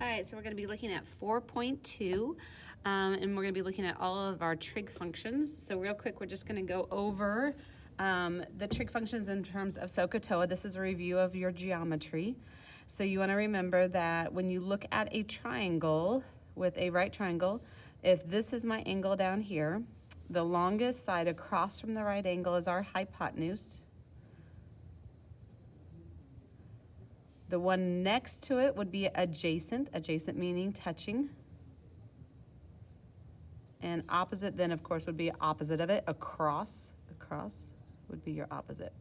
All right, so we're going to be looking at 4.2, and we're going to be looking at all of our trig functions. So real quick, we're just going to go over the trig functions in terms of SOHCAHTOA. This is a review of your geometry. So you want to remember that when you look at a triangle with a right triangle, if this is my angle down here, the longest side across from the right angle is our hypotenuse. The one next to it would be adjacent, adjacent meaning touching. And opposite then, of course, would be opposite of it. Across would be your opposite.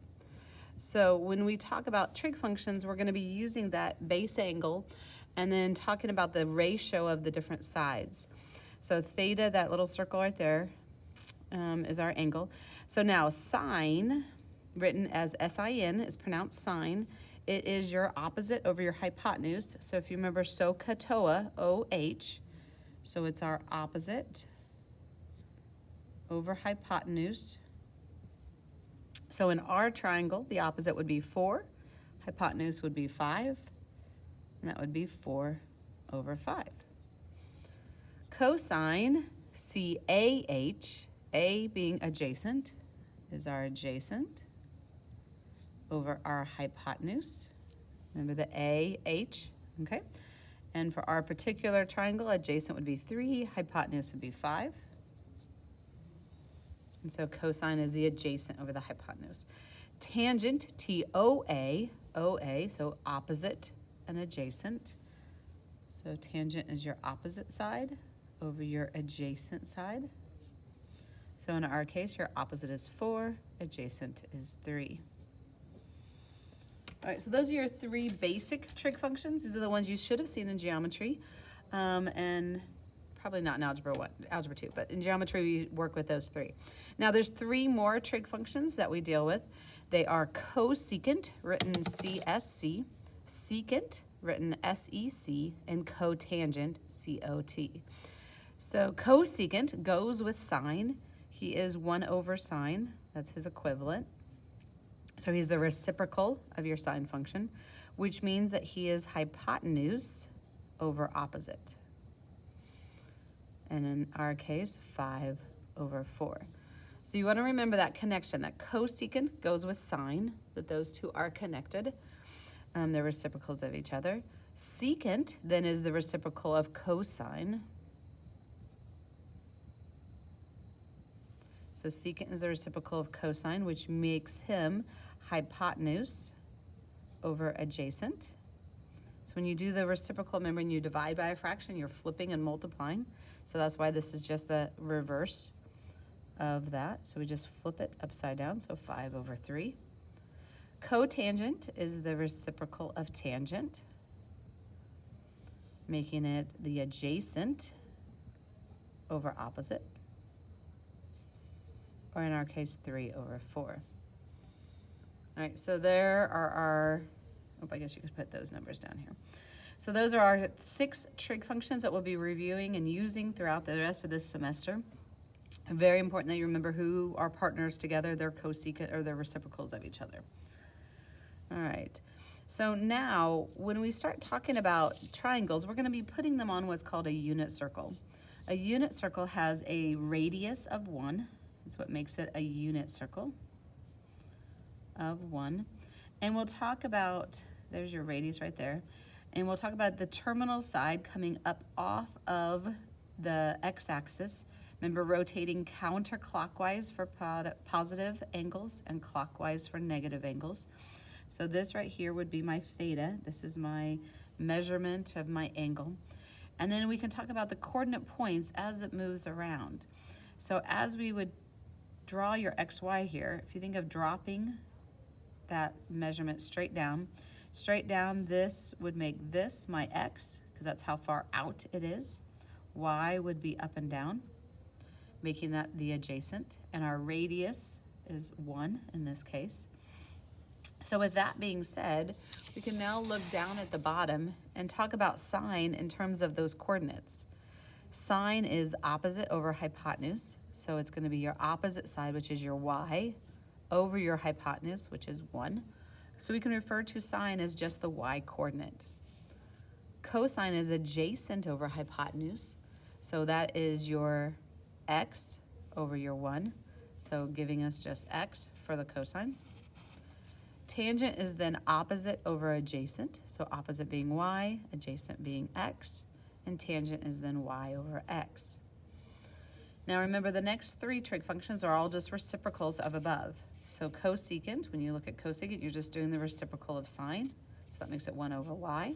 So when we talk about trig functions, we're going to be using that base angle and then talking about the ratio of the different sides. So theta, that little circle right there, is our angle. So now sine, written as S-I-N, is pronounced sine. It is your opposite over your hypotenuse. So if you remember SOHCAHTOA, O-H, so it's our opposite over hypotenuse. So in our triangle, the opposite would be 4, hypotenuse would be 5, and that would be 4 over 5. Cosine, C-A-H, A being adjacent, is our adjacent over our hypotenuse. Remember the A, H, okay? And for our particular triangle, adjacent would be 3, hypotenuse would be 5. And so cosine is the adjacent over the hypotenuse. Tangent, T-O-A, O-A, so opposite and adjacent. So tangent is your opposite side over your adjacent side. So in our case, your opposite is 4, adjacent is 3. All right, so those are your 3 basic trig functions. These are the ones you should have seen in geometry, and probably not in algebra 2, but in geometry we work with those 3. Now there's 3 more trig functions that we deal with. They are cosecant, written C-S-C, secant, written S-E-C, and cotangent, C-O-T. So cosecant goes with sine. He is 1 over sine. That's his equivalent. So he's the reciprocal of your sine function, which means that he is hypotenuse over opposite. And in our case, 5 over 4. So you want to remember that connection, that cosecant goes with sine, that those two are connected. They're reciprocals of each other. Secant then is the reciprocal of cosine. So secant is the reciprocal of cosine, which makes him hypotenuse over adjacent. So when you do the reciprocal, remember, when you divide by a fraction, you're flipping and multiplying. So that's why this is just the reverse of that. So we just flip it upside down, so 5 over 3. Cotangent is the reciprocal of tangent, making it the adjacent over opposite, or in our case, 3 over 4. All right, so there are our, I guess you could put those numbers down here. So those are our 6 trig functions that we'll be reviewing and using throughout the rest of this semester. Very important that you remember who are partners together, they're cosecant or they're reciprocals of each other. All right, so now when we start talking about triangles, we're going to be putting them on what's called a unit circle. A unit circle has a radius of 1. That's what makes it a unit circle of 1. And we'll talk about, there's your radius right there, and we'll talk about the terminal side coming up off of the x-axis. Remember, rotating counterclockwise for positive angles and clockwise for negative angles. So this right here would be my theta. This is my measurement of my angle. And then we can talk about the coordinate points as it moves around. So as we would draw your XY here, if you think of dropping that measurement straight down, this would make this my X, because that's how far out it is. Y would be up and down, making that the adjacent, and our radius is 1 in this case. So with that being said, we can now look down at the bottom and talk about sine in terms of those coordinates. Sine is opposite over hypotenuse, so it's going to be your opposite side, which is your y, over your hypotenuse, which is 1. So we can refer to sine as just the y coordinate. Cosine is adjacent over hypotenuse. So that is your x over your 1. So giving us just x for the cosine. Tangent is then opposite over adjacent. So opposite being y, adjacent being x, and tangent is then y over x. Now remember, the next three trig functions are all just reciprocals of above. So cosecant, when you look at cosecant, you're just doing the reciprocal of sine. So that makes it 1 over y.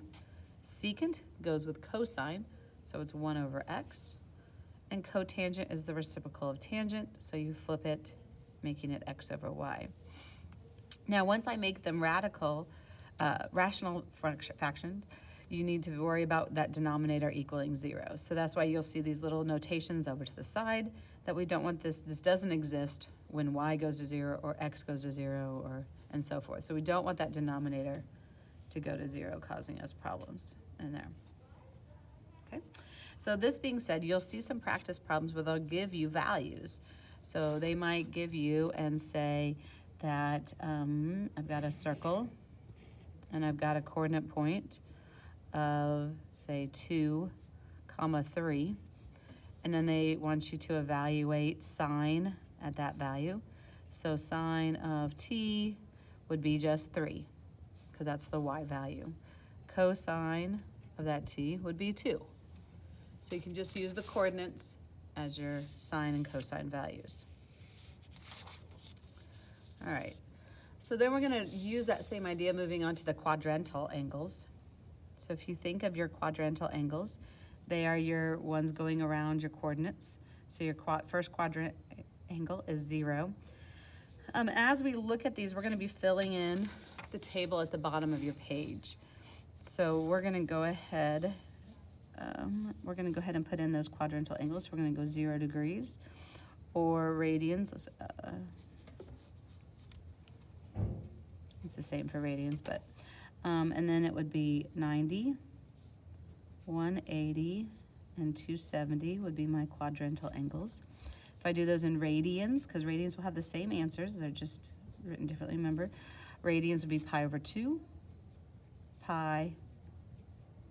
Secant goes with cosine, so it's 1 over x. And cotangent is the reciprocal of tangent, so you flip it, making it x over y. Now, once I make them rational fractions, you need to worry about that denominator equaling 0. So that's why you'll see these little notations over to the side that we don't want this. This doesn't exist when y goes to 0 or x goes to 0 or and so forth. So we don't want that denominator to go to 0, causing us problems in there. Okay. So this being said, you'll see some practice problems where they'll give you values. So they might give you and say that I've got a circle and I've got a coordinate point of, say, 2, 3, and then they want you to evaluate sine at that value. So sine of t would be just 3, because that's the y value. Cosine of that t would be 2. So you can just use the coordinates as your sine and cosine values. All right, so then we're going to use that same idea moving on to the quadrantal angles. So if you think of your quadrantal angles, they are your ones going around your coordinates. So your first quadrant angle is 0. As we look at these, we're going to be filling in the table at the bottom of your page. So we're going to go ahead. And put in those quadrantal angles. We're going to go 0 degrees or radians. It's the same for radians, but and then it would be 90, 180, and 270 would be my quadrantal angles. If I do those in radians, because radians will have the same answers, they're just written differently, remember. Radians would be pi over 2, pi,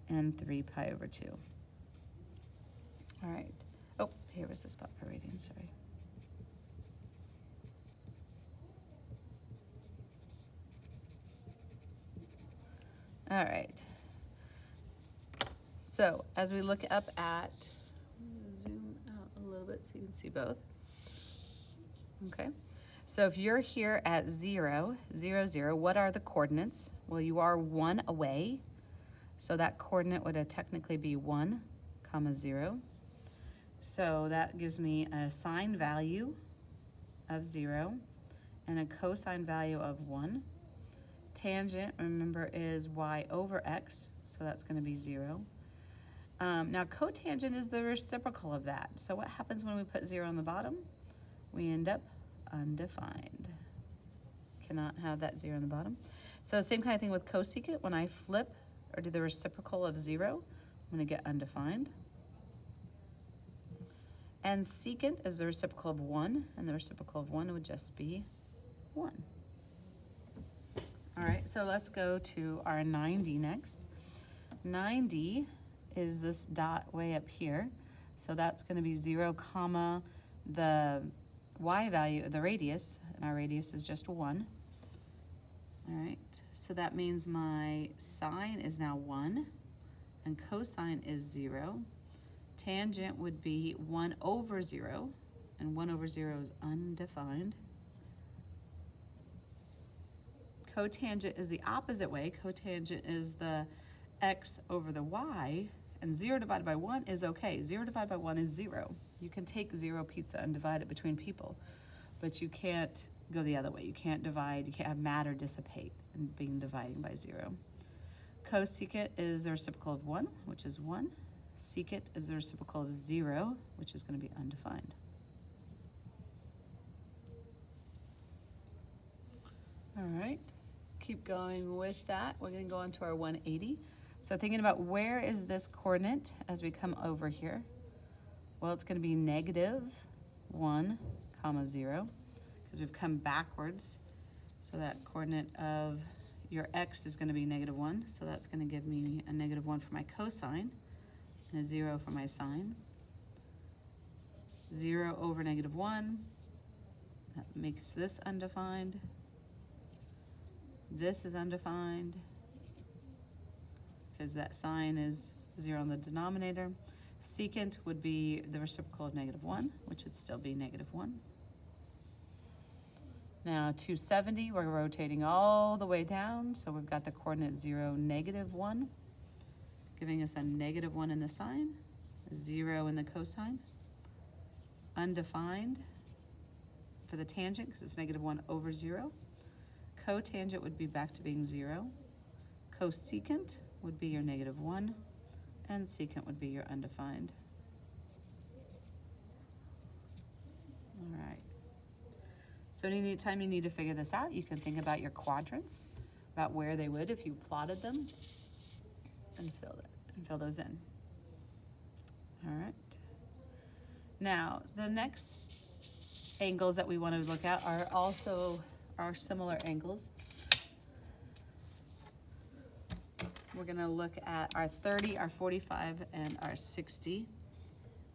and 3 pi over 2. All right. Oh, here was the spot for radians, sorry. All right. So as we look up at, zoom out a little bit so you can see both. Okay. So if you're here at 0, 0, 0, what are the coordinates? Well, you are 1 away. So that coordinate would technically be 1, 0. So that gives me a sine value of 0 and a cosine value of 1. Tangent, remember, is y over x, so that's going to be 0. Now cotangent is the reciprocal of that. So what happens when we put 0 on the bottom? We end up undefined. Cannot have that 0 on the bottom. So same kind of thing with cosecant. When I flip or do the reciprocal of 0, I'm going to get undefined. And secant is the reciprocal of 1, and the reciprocal of 1 would just be 1. All right, so let's go to our 90 next. 90 is this dot way up here. So that's going to be 0, comma, the y value, the radius, and our radius is just 1. All right, so that means my sine is now 1, and cosine is 0. Tangent would be 1 over 0, and 1 over 0 is undefined. Cotangent is the opposite way. Cotangent is the x over the y, and 0 divided by 1 is okay. 0 divided by 1 is 0. You can take 0 pizza and divide it between people, but you can't go the other way. You can't divide, you can't have matter dissipate and being dividing by 0. Cosecant is the reciprocal of 1, which is 1. Secant is the reciprocal of 0, which is going to be undefined. All right, keep going with that. We're going to go on to our 180. So thinking about where is this coordinate as we come over here? Well, it's going to be negative 1, 0, because we've come backwards. So that coordinate of your x is going to be -1, so that's going to give me a -1 for my cosine and a 0 for my sine. 0 over -1, that makes this undefined. This is undefined because that sign is 0 in the denominator. Secant would be the reciprocal of -1, which would still be -1. Now 270, we're rotating all the way down, so we've got the coordinate 0, -1, giving us a -1 in the sine, 0 in the cosine. Undefined for the tangent because it's -1 over 0. Cotangent would be back to being 0. Cosecant would be your -1, and secant would be your undefined. All right. So anytime you need to figure this out, you can think about your quadrants, about where they would if you plotted them, and fill those in. All right. Now, the next angles that we want to look at are similar angles. We're going to look at our 30, our 45, and our 60.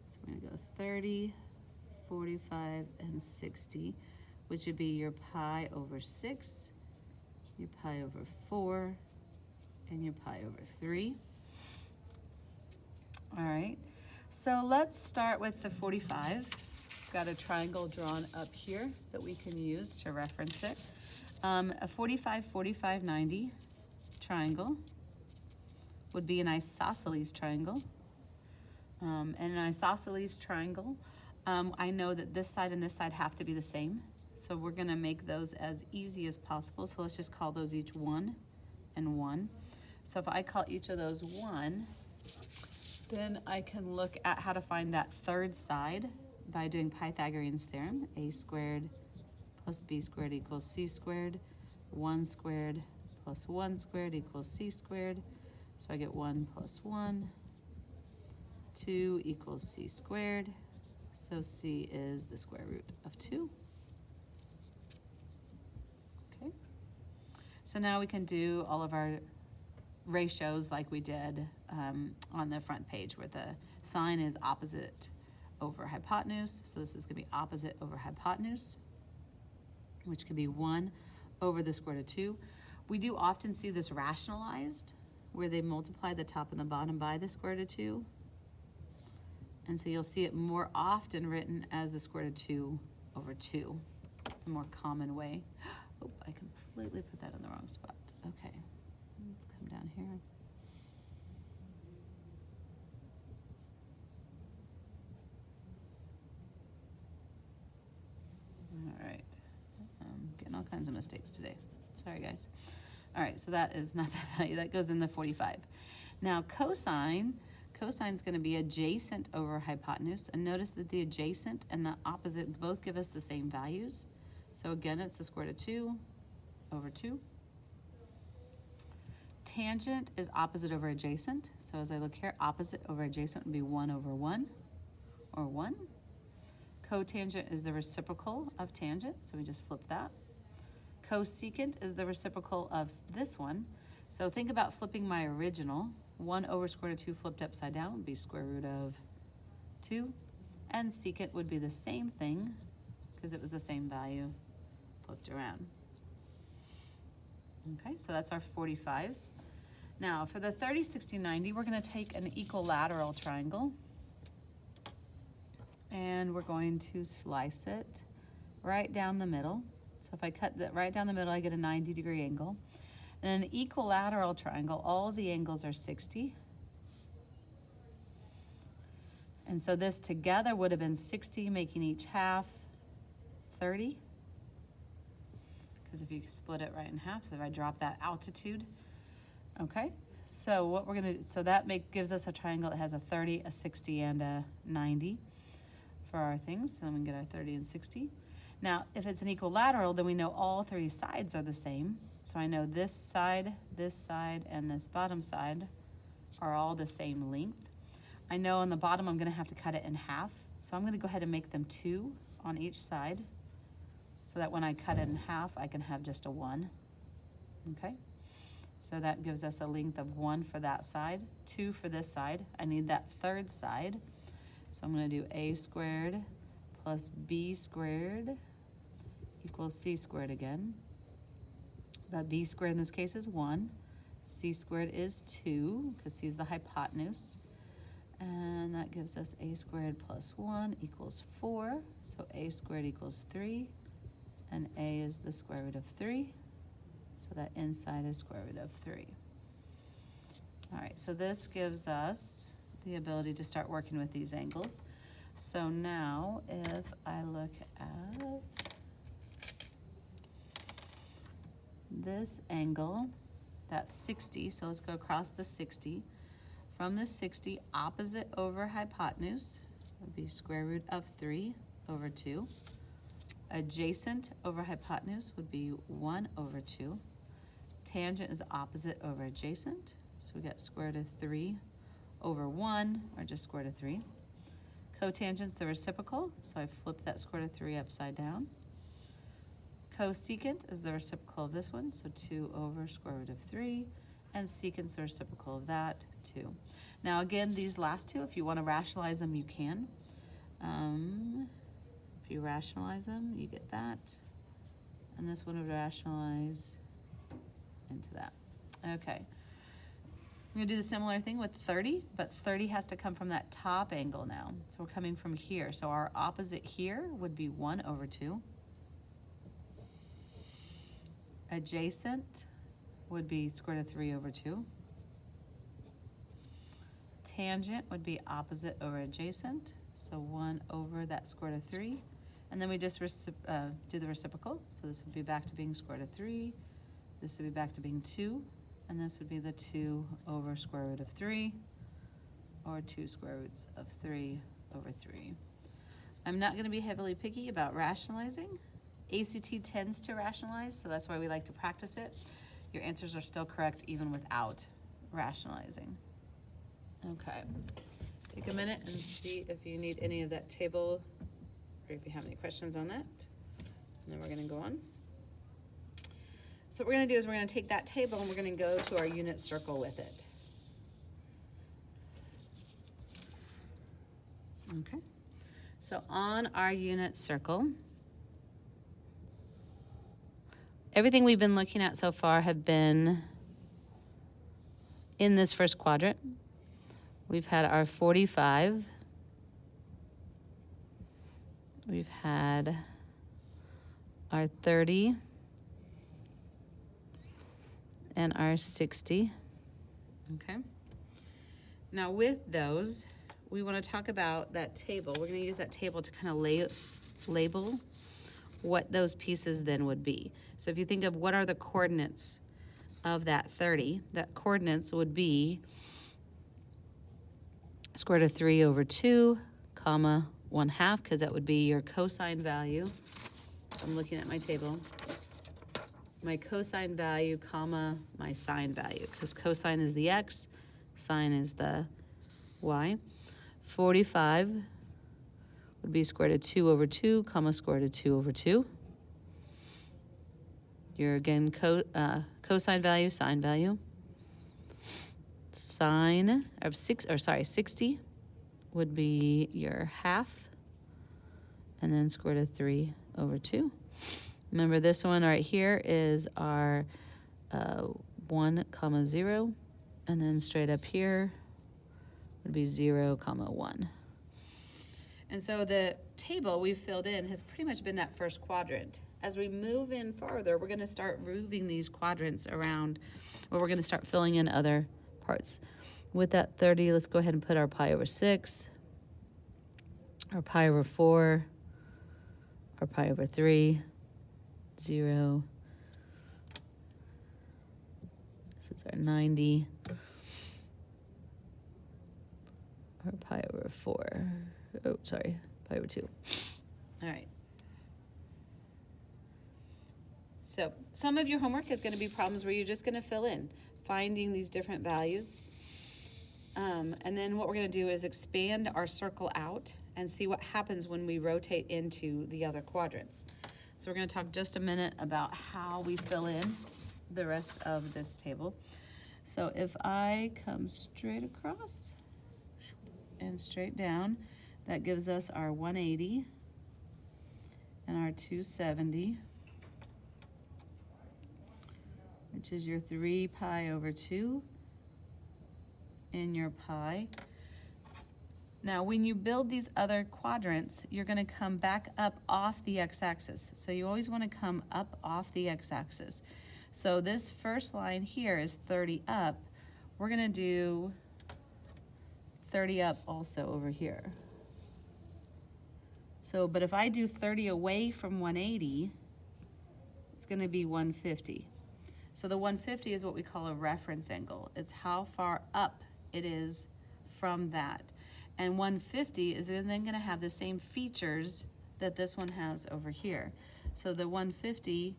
So we're going to go 30, 45, and 60, which would be your pi over 6, your pi over 4, and your pi over 3. All right, so let's start with the 45. Got a triangle drawn up here that we can use to reference it. A 45, 45, 90 triangle would be an isosceles triangle. And an isosceles triangle, I know that this side and this side have to be the same. So we're gonna make those as easy as possible. So let's just call those each 1 and 1. So if I call each of those 1, then I can look at how to find that third side by doing Pythagorean's theorem. A squared plus b squared equals c squared. 1 squared plus 1 squared equals c squared. So I get 1 plus 1. 2 equals c squared. So c is the square root of 2. Okay. So now we can do all of our ratios like we did on the front page, where the sine is opposite over hypotenuse. So this is going to be opposite over hypotenuse, which could be 1 over the square root of 2. We do often see this rationalized, where they multiply the top and the bottom by the square root of 2. And so you'll see it more often written as the square root of 2 over 2. It's a more common way. Oh, I completely put that in the wrong spot. Okay, let's come down here. All right, I'm getting all kinds of mistakes today. Sorry, guys. All right, so that is not that value. That goes in the 45. Now, cosine's going to be adjacent over hypotenuse. And notice that the adjacent and the opposite both give us the same values. So again, it's the square root of 2 over 2. Tangent is opposite over adjacent. So as I look here, opposite over adjacent would be 1 over 1, or 1. Cotangent is the reciprocal of tangent, so we just flip that. Cosecant is the reciprocal of this one. So think about flipping my original. 1 over square root of 2 flipped upside down would be square root of 2. And secant would be the same thing, because it was the same value flipped around. Okay, so that's our 45s. Now for the 30, 60, 90, we're going to take an equilateral triangle, and we're going to slice it right down the middle. So if I cut that right down the middle, I get a 90-degree angle. In an equilateral triangle, all of the angles are 60. And so this together would have been 60, making each half 30. Because if you split it right in half, so if I drop that altitude. Okay, so what we're gonna do, so that gives us a triangle that has a 30, a 60, and a 90 for our things. So then we can get our 30 and 60. Now, if it's an equilateral, then we know all 3 sides are the same. So I know this side, and this bottom side are all the same length. I know on the bottom I'm gonna have to cut it in half. So I'm gonna go ahead and make them 2 on each side, so that when I cut it in half, I can have just a 1, okay? So that gives us a length of 1 for that side, 2 for this side. I need that third side. So I'm going to do a squared plus b squared equals c squared again. That b squared in this case is 1. C squared is 2, because c is the hypotenuse. And that gives us a squared plus 1 equals 4. So a squared equals 3. And a is the square root of 3. So that inside is square root of 3. All right, so this gives us the ability to start working with these angles. So now if I look at this angle, that's 60, so let's go across the 60. From the 60, opposite over hypotenuse would be square root of 3 over 2. Adjacent over hypotenuse would be 1 over 2. Tangent is opposite over adjacent, so we got square root of 3 over 1, or just square root of 3. Cotangent's the reciprocal, so I flipped that square root of 3 upside down. Cosecant is the reciprocal of this one, so 2 over square root of 3. And secant's the reciprocal of that, 2. Now again, these last two, if you want to rationalize them, you can. If you rationalize them, you get that. And this one would rationalize into that. Okay. We're going to do the similar thing with 30, but 30 has to come from that top angle now. So we're coming from here. So our opposite here would be 1 over 2. Adjacent would be square root of 3 over 2. Tangent would be opposite over adjacent, so 1 over that square root of 3. And then we just do the reciprocal, so this would be back to being square root of 3. This would be back to being 2, and this would be the 2 over square root of 3, or 2 square roots of 3 over 3. I'm not going to be heavily picky about rationalizing. ACT tends to rationalize, so that's why we like to practice it. Your answers are still correct even without rationalizing. Okay, take a minute and see if you need any of that table or if you have any questions on that. And then we're going to go on. So what we're going to do is we're going to take that table and we're going to go to our unit circle with it. Okay, so on our unit circle, everything we've been looking at so far have been in this first quadrant. We've had our 45. We've had our 30 and our 60. Okay. Now with those, we want to talk about that table. We're going to use that table to kind of label what those pieces then would be. So if you think of what are the coordinates of that 30, that coordinates would be square root of 3 over 2, comma, 1/2, because that would be your cosine value. I'm looking at my table. My cosine value, comma, my sine value, because cosine is the x, sine is the y. 45 would be square root of 2 over 2, comma, square root of 2 over 2. Your, again, cosine value, sine value. Sine of 60 would be your 1/2, and then square root of 3 over 2. Remember this one right here is our 1, 0, and then straight up here would be 0, 1. And so the table we've filled in has pretty much been that first quadrant. As we move in farther, we're going to start moving these quadrants around, or we're going to start filling in other parts. With that 30, let's go ahead and put our pi over 6, our pi over 4, our pi over 3, 0. This is our 90, our pi over 4. Oh, sorry, pi over 2. All right. So some of your homework is going to be problems where you're just going to fill in, finding these different values. And then what we're going to do is expand our circle out and see what happens when we rotate into the other quadrants. So we're going to talk just a minute about how we fill in the rest of this table. So if I come straight across and straight down, that gives us our 180 and our 270, which is your 3 pi over 2 in your pi. Now, when you build these other quadrants, you're going to come back up off the x-axis. So you always want to come up off the x-axis. So this first line here is 30 up. We're going to do 30 up also over here. So, but if I do 30 away from 180, it's going to be 150. So the 150 is what we call a reference angle. It's how far up it is from that. And 150 is then going to have the same features that this one has over here. So the 150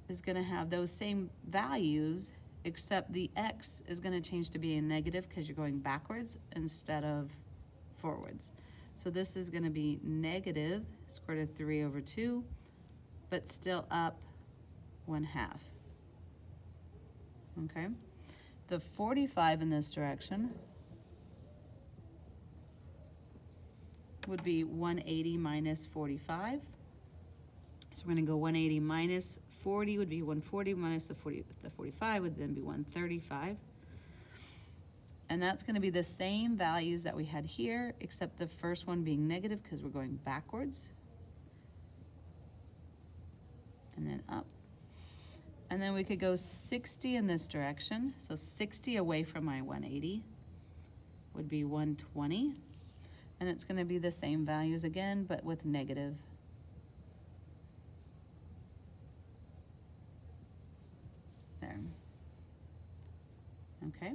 is going to have those same values, except the x is going to change to be a negative because you're going backwards instead of forwards. So this is going to be negative square root of 3 over 2, but still up 1/2. Okay? The 45 in this direction would be 180 minus 45. So we're going to go 180 minus 40 would be 140 minus the 45 would then be 135. And that's going to be the same values that we had here, except the first one being negative because we're going backwards. And then up. And then we could go 60 in this direction. So 60 away from my 180 would be 120. And it's going to be the same values again, but with negative. There. Okay.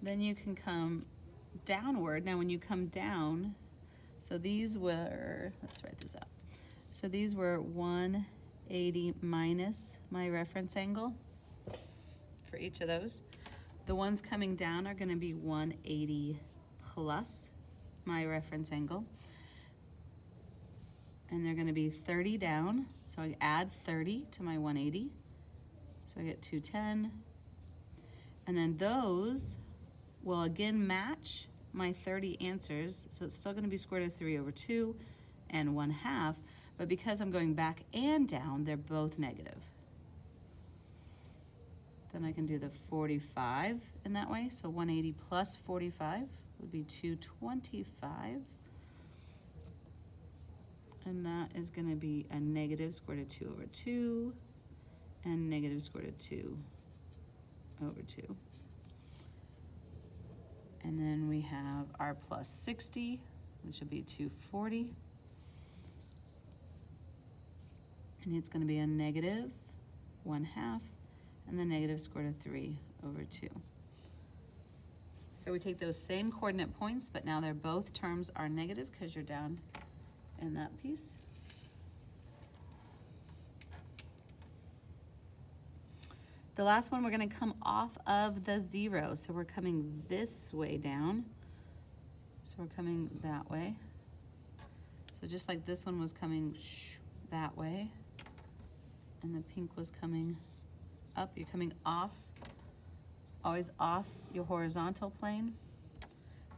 Then you can come downward. Now when you come down, so these were, let's write this out. So these were 180 minus my reference angle for each of those. The ones coming down are going to be 180 plus my reference angle. And they're going to be 30 down. So I add 30 to my 180. So I get 210. And then those will again match my 30 answers. So it's still going to be square root of 3 over 2 and 1/2. But because I'm going back and down, they're both negative. Then I can do the 45 in that way. So 180 plus 45 would be 225. And that is going to be a negative square root of 2 over 2 and negative square root of 2 over 2. And then we have our plus 60, which will be 240. And it's going to be a negative 1/2 and the negative square root of 3 over 2. So we take those same coordinate points, but now they're both terms are negative because you're down in that piece. The last one, we're going to come off of the 0. So we're coming this way down. So we're coming that way. So just like this one was coming that way, and the pink was coming up, you're coming off, always off your horizontal plane.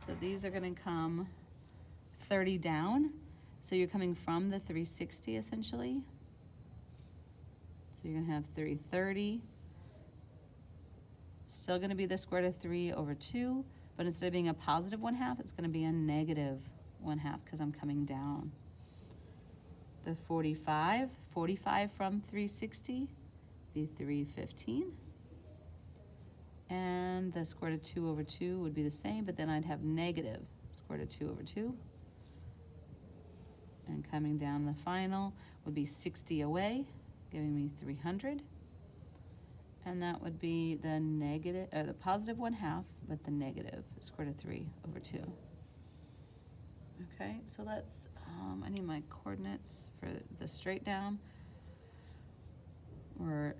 So these are going to come 30 down. So you're coming from the 360 essentially. So you're going to have 330. Still going to be the square root of 3 over 2, but instead of being a positive 1/2, it's going to be a negative 1/2 because I'm coming down. The 45 from 360 be 315. And the square root of 2 over 2 would be the same, but then I'd have negative square root of 2 over 2. And coming down the final would be 60 away, giving me 300. And that would be the negative, or the positive 1/2, but the negative square root of 3 over 2. Okay, so let's, I need my coordinates for the straight down. We're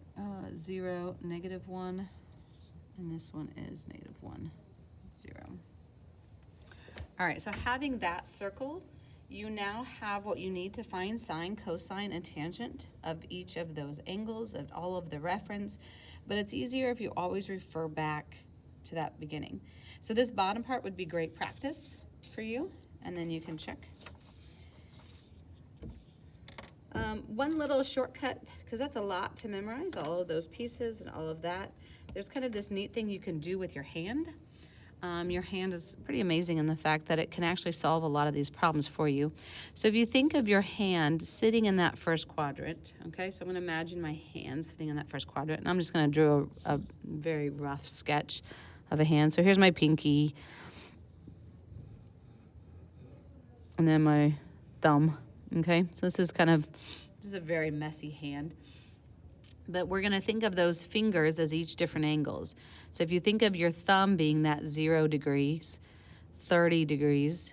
0, -1, and this one is -1, 0. All right, so having that circle You now have what you need to find sine, cosine, and tangent of each of those angles and all of the reference, but it's easier if you always refer back to that beginning. So this bottom part would be great practice for you, and then you can check. One little shortcut, because that's a lot to memorize, all of those pieces and all of that. There's kind of this neat thing you can do with your hand. Your hand is pretty amazing in the fact that it can actually solve a lot of these problems for you. So if you think of your hand sitting in that first quadrant, okay, so I'm going to imagine my hand sitting in that first quadrant, and I'm just going to draw a very rough sketch of a hand. So here's my pinky, and then my thumb, okay? So this is a very messy hand. But we're going to think of those fingers as each different angles. So if you think of your thumb being that 0 degrees, 30 degrees,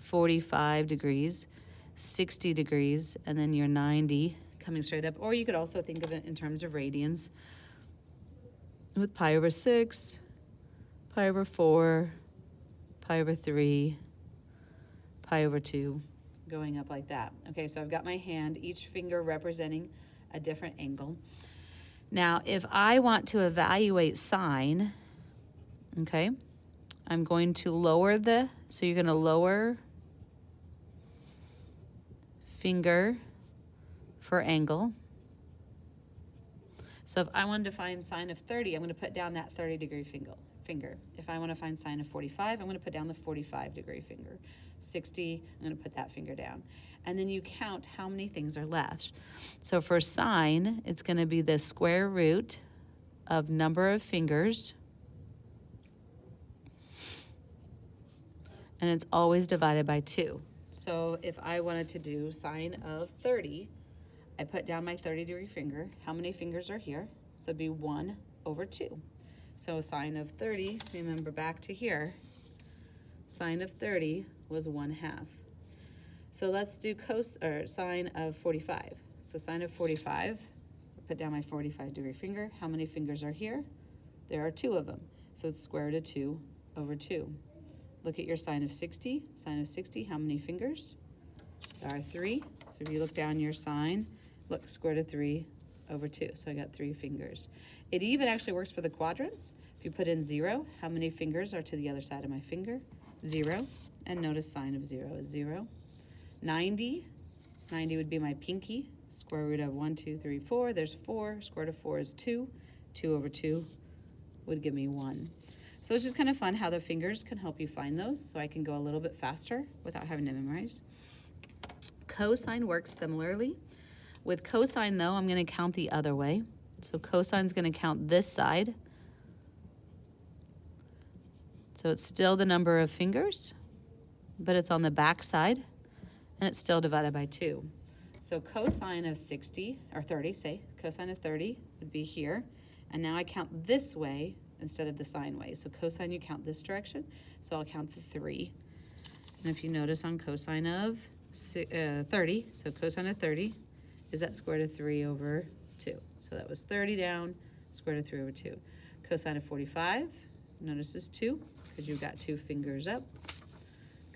45 degrees, 60 degrees, and then your 90 coming straight up. Or you could also think of it in terms of radians with pi over 6, pi over 4, pi over 3, pi over 2, going up like that. Okay, so I've got my hand, each finger representing a different angle. Now, if I want to evaluate sine, okay, I'm going to lower so you're going to lower finger for angle. So if I wanted to find sine of 30, I'm going to put down that 30-degree finger. If I want to find sine of 45, I'm going to put down the 45-degree finger. 60, I'm going to put that finger down. And then you count how many things are left. So for sine, it's going to be the square root of number of fingers. And it's always divided by 2. So if I wanted to do sine of 30, I put down my 30-degree finger. How many fingers are here? So it'd be 1 over 2. So sine of 30, remember back to here, sine of 30 was 1/2. So let's do sine of 45. So sine of 45, put down my 45-degree finger. How many fingers are here? There are 2 of them. So it's square root of 2 over 2. Look at your sine of 60. Sine of 60, how many fingers? There are 3. So if you look down your sine, look, square root of 3 over 2. So I got 3 fingers. It even actually works for the quadrants. If you put in 0, how many fingers are to the other side of my finger? 0. And notice sine of 0 is 0. 90 would be my pinky. Square root of 1, 2, 3, 4. There's 4. Square root of 4 is 2. 2 over 2 would give me 1. So it's just kind of fun how the fingers can help you find those, so I can go a little bit faster without having to memorize. Cosine works similarly. With cosine, though, I'm going to count the other way. So cosine's going to count this side. So it's still the number of fingers, but it's on the back side, and it's still divided by 2. So cosine of 60, or 30, say, cosine of 30 would be here. And now I count this way instead of the sine way. So cosine, you count this direction, so I'll count the 3. And if you notice on cosine of 30, so cosine of 30 is that square root of 3 over 2. So that was 30 down, square root of 3 over 2. Cosine of 45, notice is 2, because you've got 2 fingers up.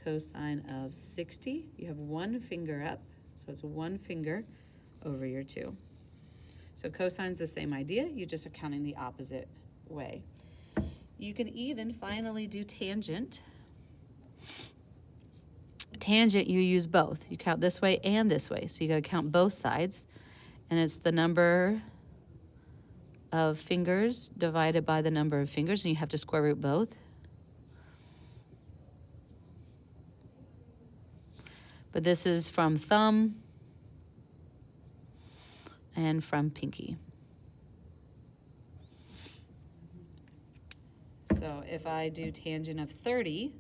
Cosine of 60, you have 1 finger up, so it's 1 finger over your 2. So cosine's the same idea, you just are counting the opposite way. You can even finally do tangent. Tangent, you use both. You count this way and this way, so you got to count both sides, and it's the number of fingers divided by the number of fingers, and you have to square root both. But this is from thumb and from pinky. So if I do tangent of 30,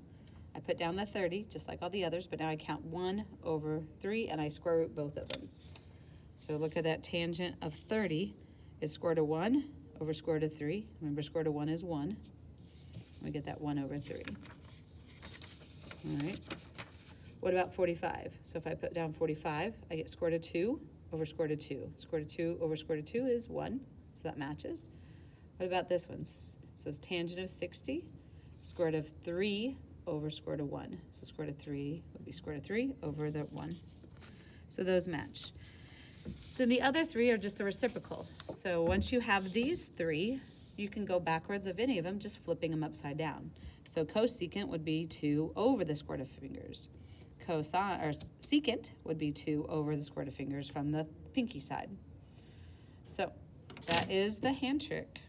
I put down the 30, just like all the others, but now I count 1 over 3, and I square root both of them. So look at that tangent of 30 is square root of 1 over square root of 3. Remember, square root of 1 is 1. We get that 1 over 3. All right. What about 45? So if I put down 45, I get square root of 2 over square root of 2. Square root of 2 over square root of 2 is 1, so that matches. What about this one? So it's tangent of 60, square root of 3 over square root of 1. So square root of 3 would be square root of 3 over the 1. So those match. Then the other 3 are just a reciprocal. So once you have these 3, you can go backwards of any of them, just flipping them upside down. So cosecant would be 2 over the square root of fingers. Cosine, or secant would be 2 over the square root of fingers from the pinky side. So that is the hand trick.